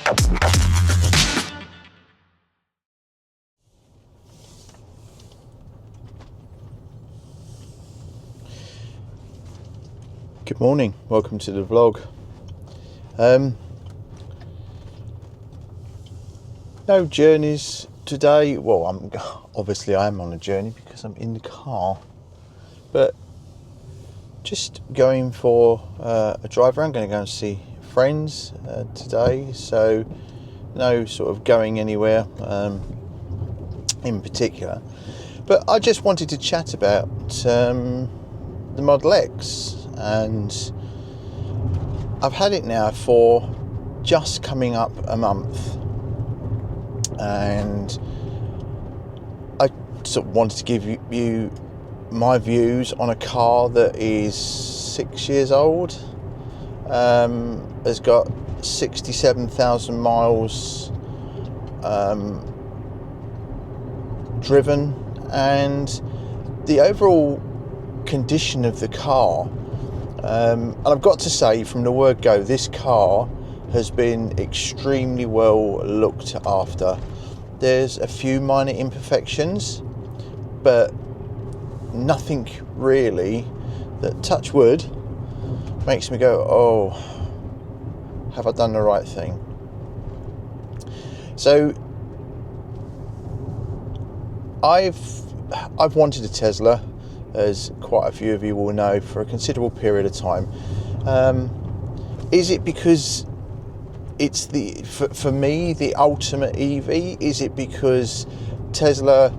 Good morning, welcome to the vlog. No journeys today. Well, I am on a journey because I'm in the car, but just going for a drive around. Going to go and see friends today, so no sort of going anywhere in particular. But I just wanted to chat about the Model X. And I've had it now for just coming up a month, and I sort of wanted to give you my views on a car that is 6 years old, has got 67,000 miles driven, and the overall condition of the car. And I've got to say, from the word go, this car has been extremely well looked after. There's a few minor imperfections, but nothing really that, touch wood, makes me go, oh, have I done the right thing? So I've wanted a Tesla, as quite a few of you will know, for a considerable period of time. Is it because it's for me the ultimate EV? Is it because Tesla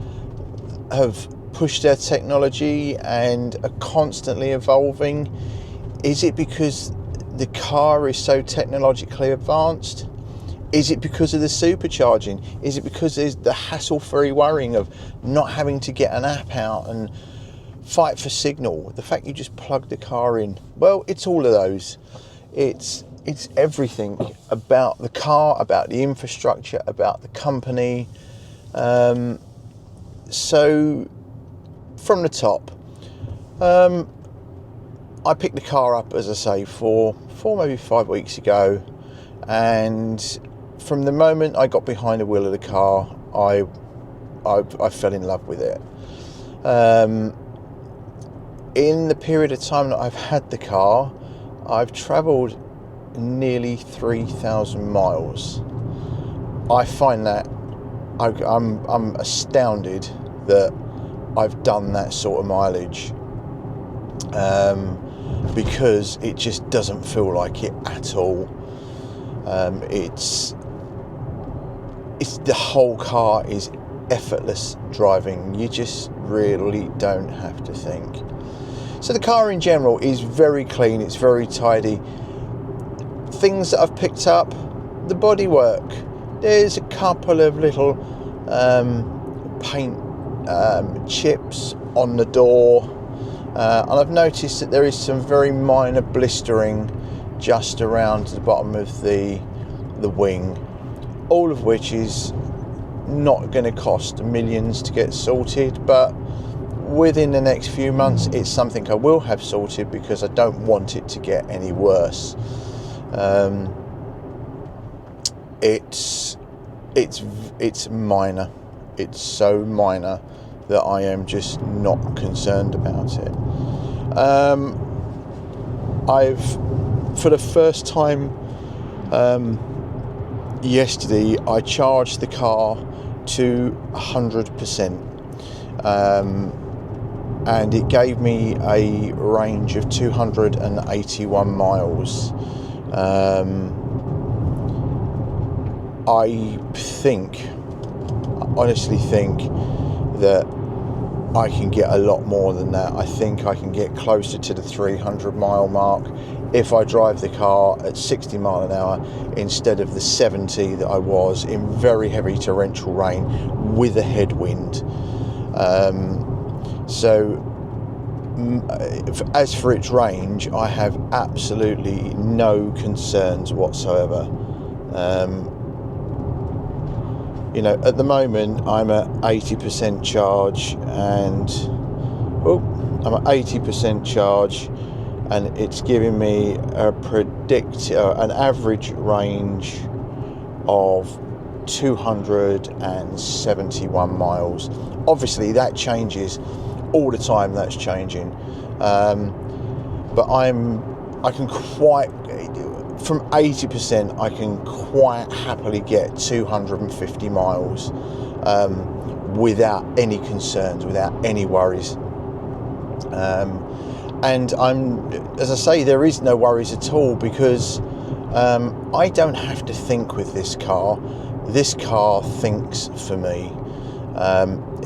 have pushed their technology and are constantly evolving? Is it because the car is so technologically advanced? Is it because of the supercharging? Is it because there's the hassle-free worrying of not having to get an app out and fight for signal, the fact you just plug the car in? Well, it's all of those. It's everything about the car, about the infrastructure, about the company. So from the top, I picked the car up, as I say, four, maybe 5 weeks ago, and from the moment I got behind the wheel of the car, I fell in love with it. In the period of time that I've had the car, I've travelled nearly 3,000 miles. I find that I'm astounded that I've done that sort of mileage, because it just doesn't feel like it at all. It's the whole car is effortless driving. You just really don't have to think. So the car in general is very clean, it's very tidy. Things that I've picked up, the bodywork. There's a couple of little paint chips on the door, and I've noticed that there is some very minor blistering just around the bottom of the wing, all of which is not going to cost millions to get sorted, but within the next few months it's something I will have sorted because I don't want it to get any worse. It's minor. It's so minor that I am just not concerned about it. For the first time yesterday, I charged the car to 100%. And it gave me a range of 281 miles. I honestly think that I can get a lot more than that. I think I can get closer to the 300 mile mark if I drive the car at 60 mile an hour instead of the 70 that I was in very heavy torrential rain with a headwind. So as for its range, I have absolutely no concerns whatsoever. At the moment I'm at 80% charge, and I'm at 80% charge, and it's giving me an average range of 271 miles. Obviously that changes all the time, that's changing, but I can quite, from 80%, I can quite happily get 250 miles without any concerns, without any worries. And as I say, there is no worries at all, because I don't have to think with this car. This car thinks for me.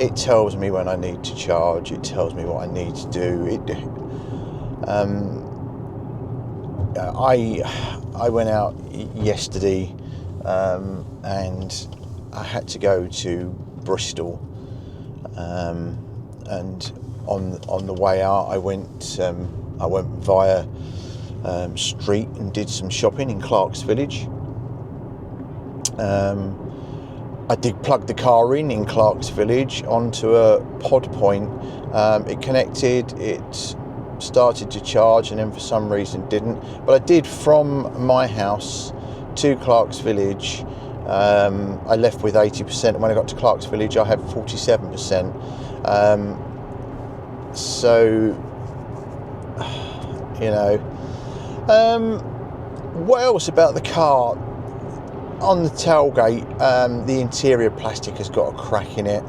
It tells me when I need to charge. It tells me what I need to do. I went out yesterday, and I had to go to Bristol, and on the way out, I went via Street and did some shopping in Clark's Village. I did plug the car in Clark's Village onto a pod point. It connected, it started to charge, and then for some reason didn't. But I did from my house to Clark's Village. I left with 80%, and when I got to Clark's Village I had 47%. So, you know, what else about the car? On the tailgate, the interior plastic has got a crack in it,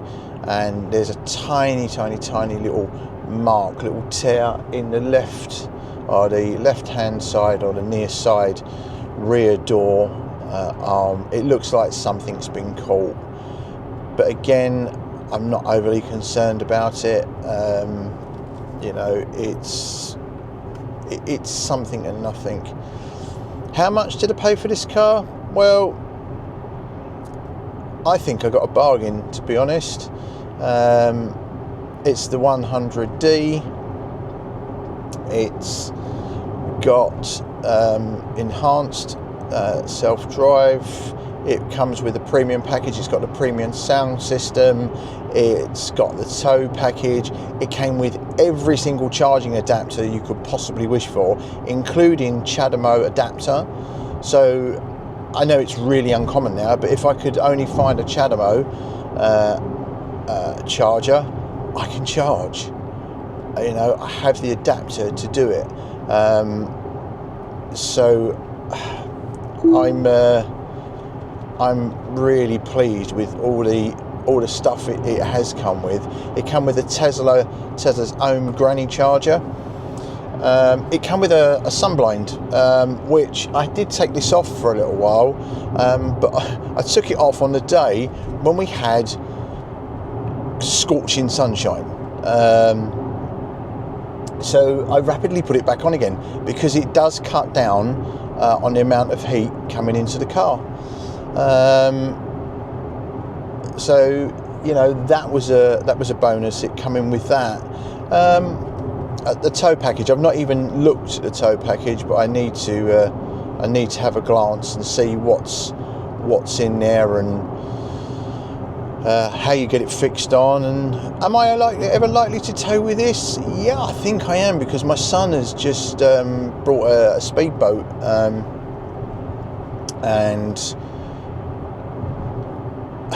and there's a tiny little mark, little tear in the left-hand side, or the near side rear door arm. It looks like something's been caught, but again, I'm not overly concerned about it. You know, it's something and nothing. How much did I pay for this car? Well, I think I got a bargain, to be honest. It's the 100D. It's got enhanced self-drive. It comes with a premium package. It's got the premium sound system. It's got the tow package. It came with every single charging adapter you could possibly wish for, including CHAdeMO adapter. So I know it's really uncommon now, but if I could only find a CHAdeMO charger, I can charge. You know, I have the adapter to do it. So I'm really pleased with all the stuff it has come with. It came with Tesla's own granny charger. It came with a sunblind, which I did take this off for a little while, but I took it off on the day when we had scorching sunshine. So I rapidly put it back on again, because it does cut down on the amount of heat coming into the car. So, you know, that was a bonus. It come in with that. The tow package, I've not even looked at the tow package, but I need to have a glance and see what's in there, and how you get it fixed on. And am I ever likely to tow with this? Yeah, I think I am, because my son has just brought a speedboat, and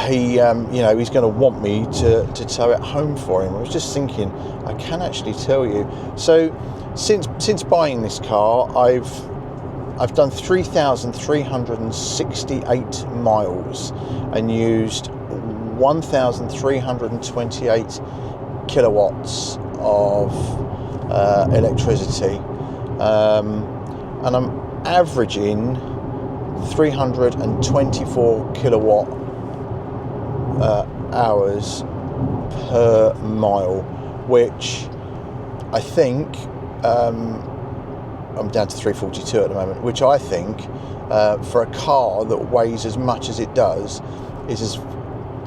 he, you know, he's going to want me to tow it home for him. I was just thinking, I can actually tell you. So, since buying this car, I've done 3,368 miles and used 1,328 kilowatts of electricity, and I'm averaging 324 kilowatt hours per mile, which I think, I'm down to 342 at the moment, which I think for a car that weighs as much as it does is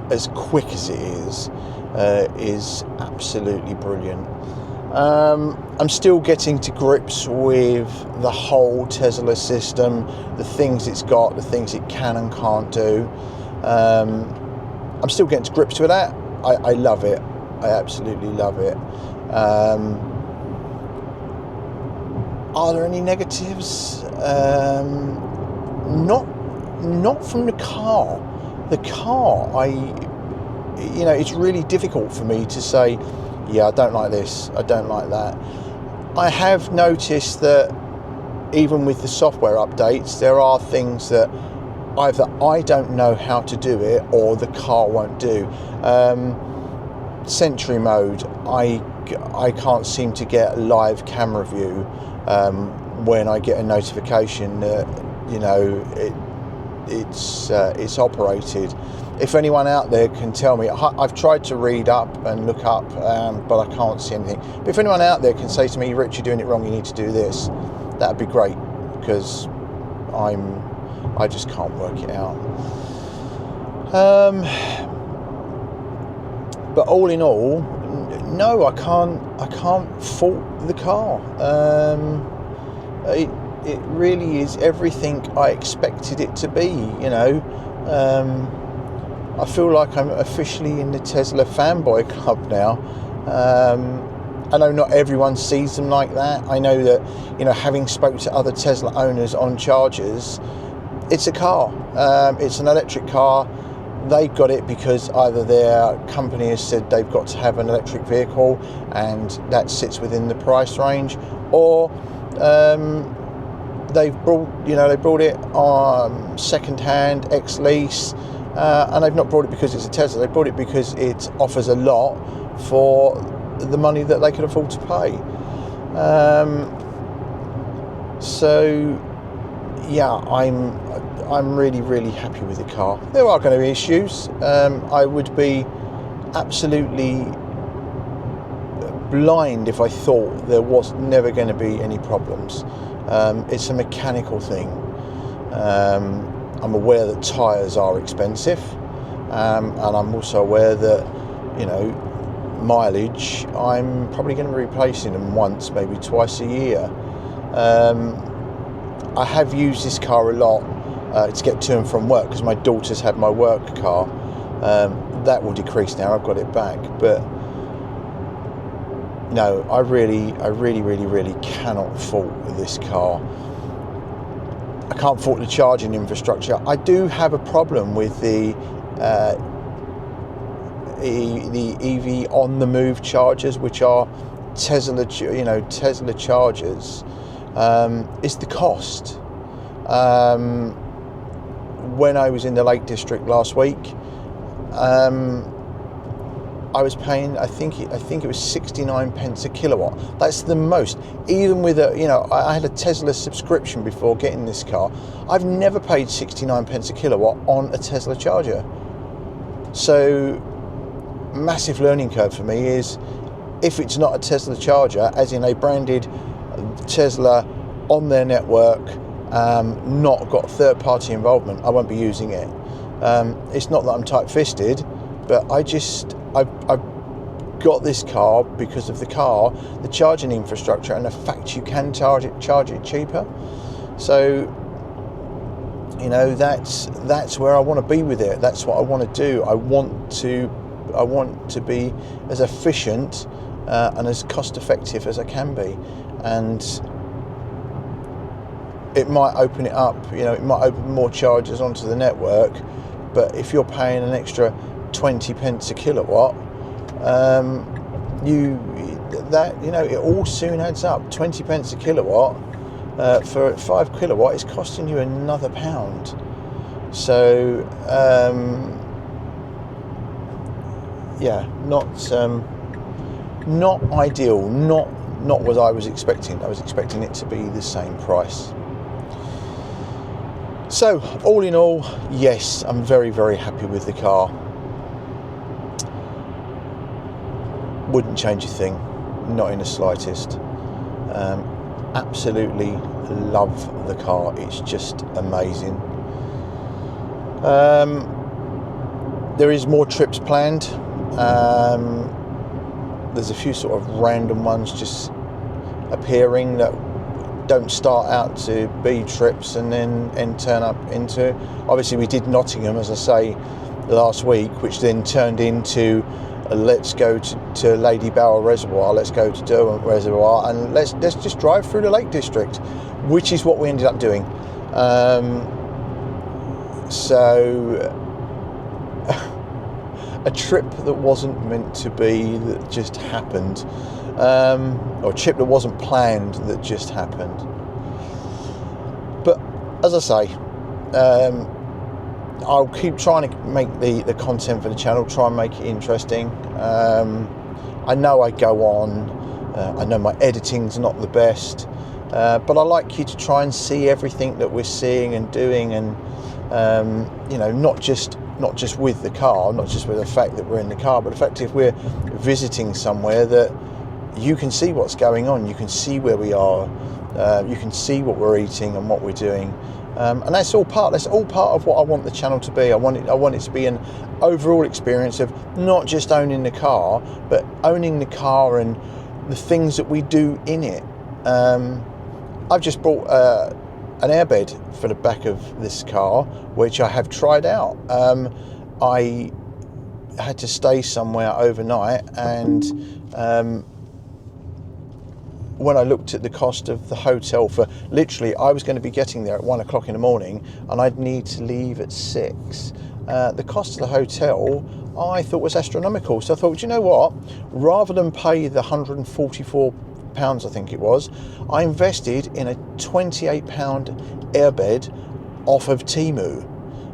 as quick as it is absolutely brilliant. I'm still getting to grips with the whole Tesla system, the things it's got, the things it can and can't do. I'm still getting to grips with that. I love it. I absolutely love it. Are there any negatives? Not not from the car. The car, it's really difficult for me to say, yeah, I don't like this, I don't like that. I have noticed that even with the software updates, there are things that either I don't know how to do it or the car won't do. Sentry mode, I can't seem to get live camera view when I get a notification that it's operated. If anyone out there can tell me, I've tried to read up and look up, but I can't see anything. But if anyone out there can say to me, Rich, you're doing it wrong, you need to do this, that'd be great, because I just can't work it out. But all in all, no, I can't fault the car. It really is everything I expected it to be, I feel like I'm officially in the Tesla fanboy club now. I know not everyone sees them like that. I know that, having spoke to other Tesla owners on chargers, it's a car. It's an electric car. They got it because either their company has said they've got to have an electric vehicle and that sits within the price range, or they brought it on second-hand, ex-lease, and they've not brought it because it's a Tesla. They brought it because it offers a lot for the money that they can afford to pay. So yeah, I'm really, really happy with the car. There are going to be issues. I would be absolutely blind if I thought there was never going to be any problems. It's a mechanical thing. I'm aware that tyres are expensive, and I'm also aware that, mileage, I'm probably going to be replacing them once, maybe twice a year. I have used this car a lot to get to and from work, because my daughter's had my work car. That will decrease now, I've got it back, but no, I really cannot fault this car. I can't fault the charging infrastructure. I do have a problem with the EV on the move chargers, which are Tesla chargers. Is the cost. When I was in the Lake District last week, I was paying, I think it was 69 pence a kilowatt. That's the most. Even with I had a Tesla subscription before getting this car. I've never paid 69 pence a kilowatt on a Tesla charger. So, massive learning curve for me is, if it's not a Tesla charger, as in a branded Tesla on their network, not got third-party involvement, I won't be using it. It's not that I'm tight-fisted, but I've got this car because of the car, the charging infrastructure, and the fact you can charge it cheaper. So, that's where I want to be with it. That's what I want to do. I want to be as efficient and as cost-effective as I can be, and it might open it up. It might open more chargers onto the network. But if you're paying an extra 20 pence a kilowatt, it all soon adds up. 20 pence a kilowatt for 5 kilowatt is costing you another £1. So not ideal. Not what I was expecting. I was expecting it to be the same price. So, all in all, yes, I'm very, very happy with the car. Wouldn't change a thing, not in the slightest. Absolutely love the car. It's just amazing. There is more trips planned. There's a few sort of random ones just appearing that don't start out to be trips and then turn up into. Obviously, we did Nottingham, as I say, last week, which then turned into let's go to Lady Bower Reservoir, let's go to Derwent Reservoir, and let's just drive through the Lake District, which is what we ended up doing. So a trip that wasn't meant to be, that just happened, or a trip that wasn't planned that just happened. But as I say, I'll keep trying to make the content for the channel, try and make it interesting. I know I go on, I know my editing's not the best, but I like you to try and see everything that we're seeing and doing, and not just with the car, not just with the fact that we're in the car, but the fact if we're visiting somewhere that you can see what's going on, you can see where we are, you can see what we're eating and what we're doing, and that's all part of what I want the channel to be. I want it to be an overall experience of not just owning the car, but owning the car and the things that we do in it. I've just bought an airbed for the back of this car, which I have tried out. I had to stay somewhere overnight, and when I looked at the cost of the hotel for literally, I was going to be getting there at 1 o'clock in the morning and I'd need to leave at 6. The cost of the hotel I thought was astronomical. So I thought, you know what, rather than pay the £144, I think it was, I invested in a £28 airbed off of Temu,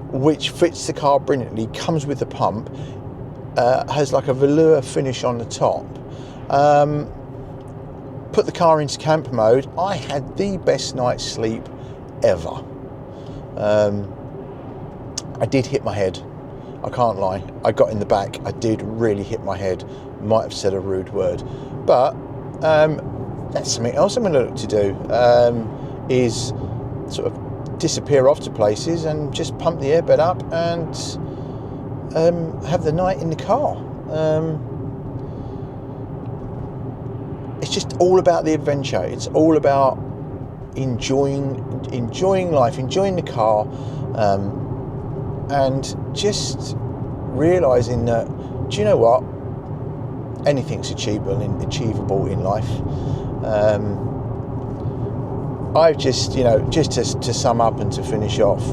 which fits the car brilliantly, comes with the pump, has like a velour finish on the top. Put the car into camp mode. I had the best night's sleep ever. I did hit my head, I can't lie. I got in the back, I did really hit my head. Might have said a rude word, but that's something else I'm going to look to do, is sort of disappear off to places and just pump the airbed up and have the night in the car. It's just all about the adventure. It's all about enjoying life, enjoying the car, and just realising that, do you know what? Anything's achievable in life. I've just, just to sum up and to finish off,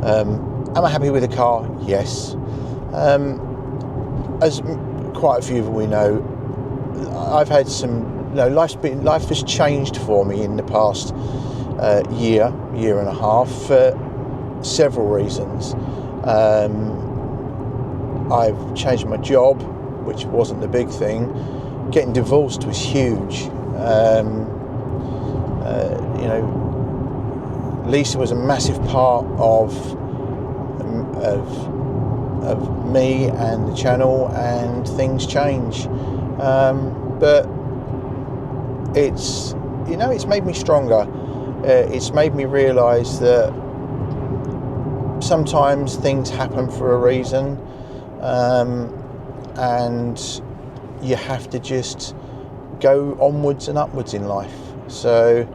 am I happy with the car? Yes. As quite a few of we know, I've had some, life has changed for me in the past year and a half for several reasons. I've changed my job, which wasn't the big thing. Getting divorced was huge. Lisa was a massive part of me and the channel, and things change. But it's made me stronger. It's made me realise that sometimes things happen for a reason, and you have to just go onwards and upwards in life. So,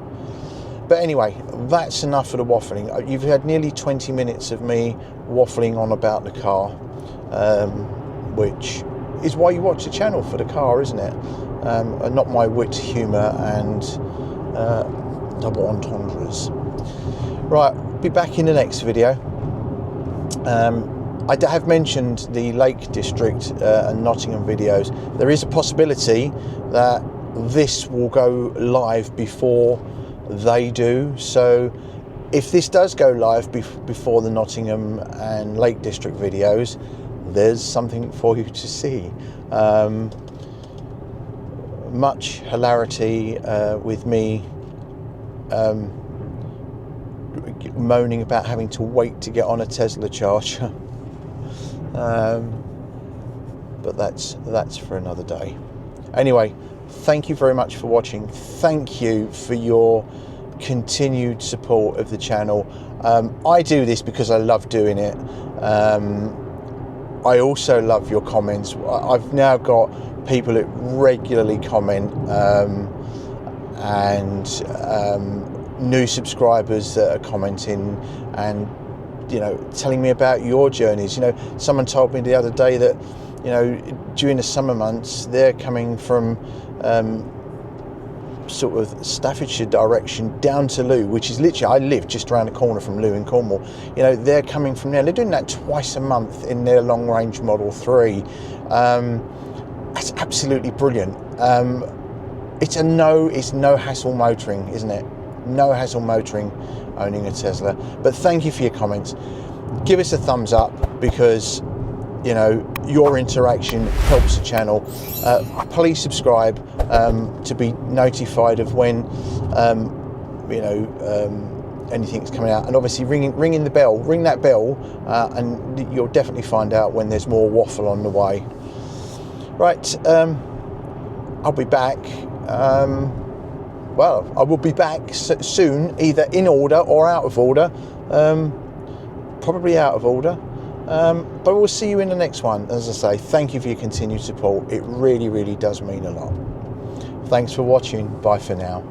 but anyway, that's enough of the waffling. You've had nearly 20 minutes of me waffling on about the car, which is why you watch the channel, for the car, isn't it? And not my wit, humour and double entendres. Right, be back in the next video. I have mentioned the Lake District and Nottingham videos. There is a possibility that this will go live before they do. So if this does go live before the Nottingham and Lake District videos, there's something for you to see. Much hilarity with me moaning about having to wait to get on a Tesla charger. But that's for another day. Anyway, thank you very much for watching. Thank you for your continued support of the channel. I do this because I love doing it. I also love your comments. I've now got people that regularly comment, and new subscribers that are commenting and telling me about your journeys. Someone told me the other day that during the summer months they're coming from sort of Staffordshire direction down to Looe, which is literally, I live just around the corner from Looe in Cornwall. You know, they're coming from there. They're doing that twice a month in their long range Model 3. That's absolutely brilliant. It's no hassle motoring, isn't it? No hassle motoring owning a Tesla. But thank you for your comments. Give us a thumbs up, because you know your interaction helps the channel. Please subscribe to be notified of when anything's coming out, and obviously ring that bell, and you'll definitely find out when there's more waffle on the way. Right, I'll be back. Well, I will be back soon, either in order or out of order. Probably out of order. But we'll see you in the next one. As I say, thank you for your continued support. It really, really does mean a lot. Thanks for watching. Bye for now.